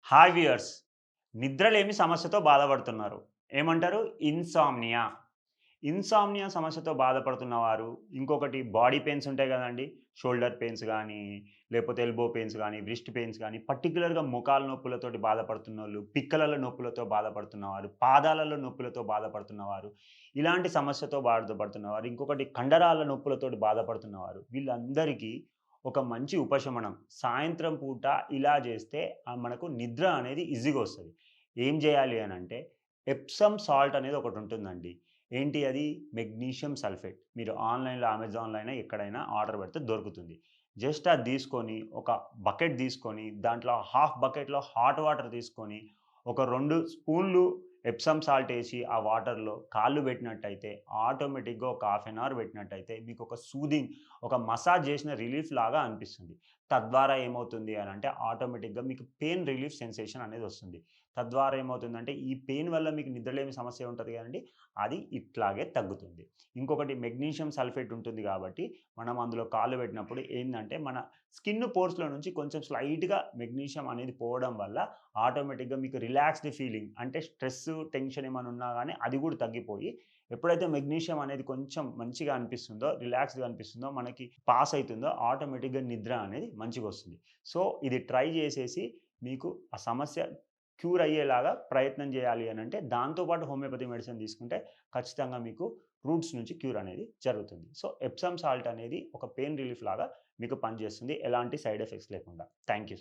Hi viewers. నిద్రలేమి సమస్యతో బాధపడుతున్నారు. ఏమంటారు? ఇన్సామ్నియా. ఇన్సామ్నియా సమస్యతో బాధపడుతున్న వారు, ఇంకొకటి బాడీ పెయిన్స్ ఉంటాయి గదండీ! షోల్డర్ పెయిన్స్ గానీ, లేపోతే ఎల్బో పెయిన్స్ గానీ, వ్రిస్ట్ పెయిన్స్ గానీ, పర్టిక్యులర్‌గా మోకాళ్ళ నొప్పులతోటి బాధపడుతున్నోళ్ళు, పిక్కలలో నొప్పులతో బాధపడుతున్నవారు, పాదాలలో నొప్పులతో బాధపడుతున్నవారు, ఇలాంటి సమస్యతో బాధపడుతున్నవారు, ఇంకొకటి కండరాల నొప్పులతోటి బాధపడుతున్నవారు, వీళ్ళందరికీ ఒక మంచి ఉపశమనం. సాయంత్రం పూట ఇలా జేస్తే మనకు నిద్ర అనేది ఈజీగా ఒస్తది. ఏం జేయాలి అనంటే, ఎప్సమ్ సాల్ట్ అనేది ఒకటుంటుందండి. ఏంటి అది? Magnesium sulphate. మీరు ఆన్‌లైన్‌లో అమెజాన్‌లో అయినా ఎక్కడైనా ఆర్డర్ పెడితే దొరుకుతుంది. జస్ట్ అది తీసుకొని, ఒక బకెట్ తీసుకొని, దాంట్లో హాఫ్ బకెట్‌లో హాట్ వాటర్ తీసుకొని, ఒక 2 స్పూన్లు ఎప్సమ్ సాల్ట్ ఏసి, ఆ వాటర్‌లో కాళ్ళు పెట్టినట్టయితే, ఆటోమేటిక్‌గా ఒక హాఫ్ ఎన్ అవర్ పెట్టినట్టయితే, మీకొక సూదింగ్, ఒక మసాజ్ చేసిన రిలీఫ్ లాగా అనిపిస్తుంది. తద్వారా ఏమవుతుంది అనంటే, ఆటోమేటిక్‌గా మీకు పెయిన్ రిలీఫ్ సెన్సేషన్ అనేదొస్తుంది. తద్వారా ఏమవుతుందంటే, ఈ పెయిన్ వల్ల మీకు నిద్రలేమి సమస్య ఉంటది కదండీ! అది ఇట్లాగే తగ్గుతుంది. ఇంకొకటి మెగ్నీషియం సల్ఫేట్ ఉంటుంది గాబట్టి, మనం అందులో కాళ్ళు పెట్టినప్పుడు ఏందంటే, మన స్కిన్ పోర్స్‌లో నుంచి కొంచెం స్లైట్‌గా మెగ్నీషియం అనేది పోవడం వల్ల ఆటోమేటిక్‌గా మీకు రిలాక్స్‌డ్ ఫీలింగ్ అంటే స్ట్రెస్సు, టెన్షన్ ఏమన్నా ఉన్నా గాని అది గూడా తగ్గిపోయి, ఎప్పుడైతే మెగ్నీషియం అనేది కొంచెం మంచిగా అనిపిస్తుందో, రిలాక్స్‌గా అనిపిస్తుందో, మనకి పాస్ అయితుందో ఆటోమేటిక్‌గా నిద్ర అనేది మంచిగొస్తుంది. సో, ఇది ట్రై జేసేసి మీకు ఆ సమస్య క్యూర్ అయ్యేలాగా ప్రయత్నం జేయాలి అనంటే, దాంతో పాటు హోమియోపతి మెడిసిన్ తీసుకుంటే ఖచ్చితంగా మీకు రూట్స్ నుంచి క్యూర్ అనేది జరుగుతుంది. సో, ఎప్సమ్ సాల్ట్ అనేది ఒక పెయిన్ రిలీఫ్ లాగా మీకు పనిజేస్తుంది. ఎలాంటి సైడ్ ఎఫెక్ట్స్ లేకుండా. Thank you.